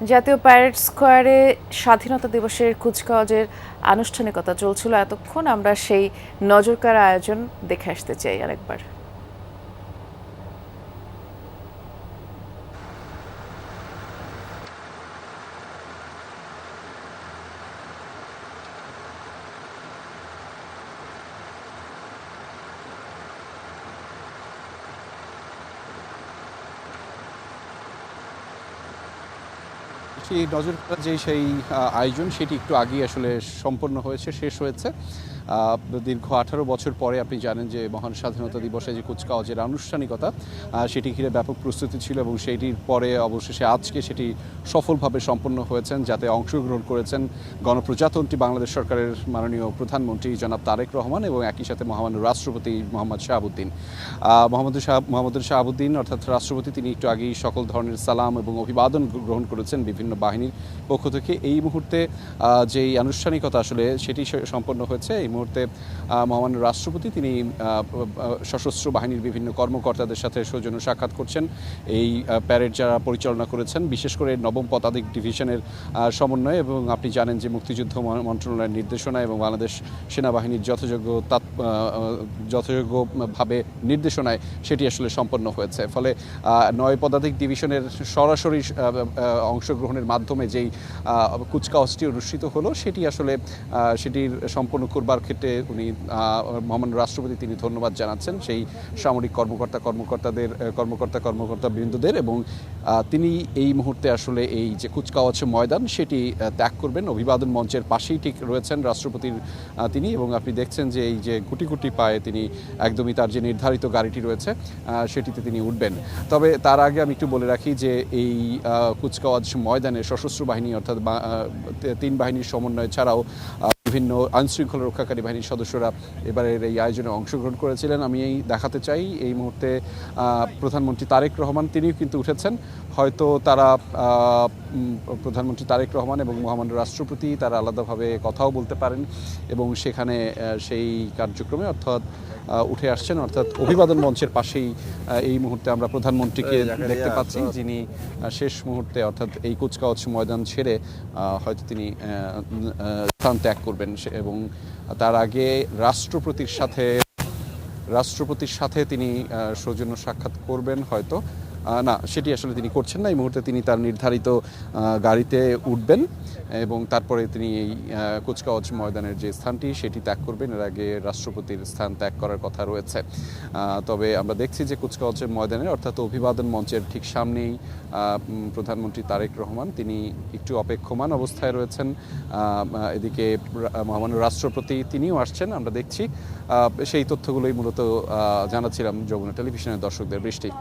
জাতীয় প্যারেড স্কোয়ারে স্বাধীনতা দিবসের কুচকাওয়াজের আনুষ্ঠানিকতা চলছিল এতক্ষণ। আমরা সেই নজরকাড়া আয়োজন দেখে আসতে চাই আরেকবার। সেই নজর করা যে সেই আয়োজন সেটি একটু আগেই আসলে সম্পন্ন হয়েছে, শেষ হয়েছে। দীর্ঘ 18 বছর পরে আপনি জানেন যে মহান স্বাধীনতা দিবসে যে কুচকাওয়াজের আনুষ্ঠানিকতা সেটি ঘিরে ব্যাপক প্রস্তুতি ছিল এবং সেটির পরে অবশেষে আজকে সেটি সফলভাবে সম্পন্ন হয়েছেন, যাতে অংশগ্রহণ করেছেন গণপ্রজাতন্ত্রী বাংলাদেশ সরকারের মাননীয় প্রধানমন্ত্রী জনাব তারেক রহমান এবং একই সাথে মহামান্য রাষ্ট্রপতি মোহাম্মদ শাহাবুদ্দিন। মোহাম্মদ শাহাবুদ্দিন অর্থাৎ রাষ্ট্রপতি, তিনি একটু আগেই সকল ধরনের সালাম এবং অভিবাদন গ্রহণ করেছেন বিভিন্ন বাহিনীর পক্ষ থেকে। এই মুহূর্তে যেই আনুষ্ঠানিকতা আসলে সেটি সম্পন্ন হয়েছে। এই মুহূর্তে মহামান্য রাষ্ট্রপতি তিনি সশস্ত্র বাহিনীর বিভিন্ন কর্মকর্তাদের সাথে সৌজন্য সাক্ষাৎ করছেন। এই প্যারেড যারা পরিচালনা করেছেন, বিশেষ করে নবম পদাতিক ডিভিশনের সমন্বয়ে, এবং আপনি জানেন যে মুক্তিযুদ্ধ মন্ত্রণালয়ের নির্দেশনা এবং বাংলাদেশ সেনাবাহিনীর যথাযোগ্যভাবে নির্দেশনায় সেটি আসলে সম্পন্ন হয়েছে। ফলে 9 পদাতিক ডিভিশনের সরাসরি অংশগ্রহণের মাধ্যমে যেই কুচকাওয়াজটি অনুষ্ঠিত হলো সেটি আসলে সেটির সম্পন্ন করবার ক্ষেত্রে উনি মহামান্য রাষ্ট্রপতি তিনি ধন্যবাদ জানাচ্ছেন সেই সামরিক কর্মকর্তা বৃন্দদের, এবং তিনি এই মুহূর্তে আসলে এই যে কুচকাওয়াজ ময়দান সেটি ত্যাগ করবেন। অভিবাদন মঞ্চের পাশেই ঠিক রয়েছেন রাষ্ট্রপতির তিনি, এবং আপনি দেখছেন যে এই যে গুটি গুটি পায়ে তিনি একদমই তার যে নির্ধারিত গাড়িটি রয়েছে সেটিতে তিনি উঠবেন। তবে তার আগে আমি একটু বলে রাখি যে এই কুচকাওয়াজ ময়দানে সশস্ত্র বাহিনী অর্থাৎ 3 বাহিনীর সমন্বয় ছাড়াও বিভিন্ন আইনশৃঙ্খলা রক্ষাকারী বাহিনীর সদস্যরা এবারের এই আয়োজনে অংশগ্রহণ করেছিলেন। আমি এই দেখাতে চাই এই মুহূর্তে প্রধানমন্ত্রী তারেক রহমান তিনিও কিন্তু উঠেছেন। হয়তো তারা প্রধানমন্ত্রী তারেক রহমান এবং মহামান্য রাষ্ট্রপতি তারা আলাদাভাবে কথাও বলতে পারেন এবং সেখানে সেই কার্যক্রমে অর্থাৎ উঠে আসছেন, অর্থাৎ অভিবাদন মঞ্চের পাশেই এই মুহূর্তে আমরা প্রধানমন্ত্রীকে দেখতে পাচ্ছি, যিনি শেষ মুহূর্তে অর্থাৎ এই কুচকাওয়াজ ময়দান ছেড়ে হয়তো তিনি স্থান ত্যাগ করবেন এবং তার আগে রাষ্ট্রপতির সাথে তিনি সৌজন্য সাক্ষাৎ করবেন হয়তো। না, সেটি আসলে তিনি করছেন না। এই মুহূর্তে তিনি তার নির্ধারিত গাড়িতে উঠবেন এবং তারপরে তিনি এই কুচকাওয়াজ ময়দানের যে স্থানটি সেটি ত্যাগ করবেন। এর আগে রাষ্ট্রপতির স্থান ত্যাগ করার কথা রয়েছে। তবে আমরা দেখছি যে কুচকাওয়াজের ময়দানের অর্থাৎ অভিবাদন মঞ্চের ঠিক সামনেই প্রধানমন্ত্রী তারেক রহমান তিনি একটু অপেক্ষমান অবস্থায় রয়েছেন। এদিকে মহামান্য রাষ্ট্রপতি তিনিও আসছেন, আমরা দেখছি। সেই তথ্যগুলোই মূলত জানাচ্ছিলাম যমুনা টেলিভিশনের দর্শকদের। বৃষ্টি।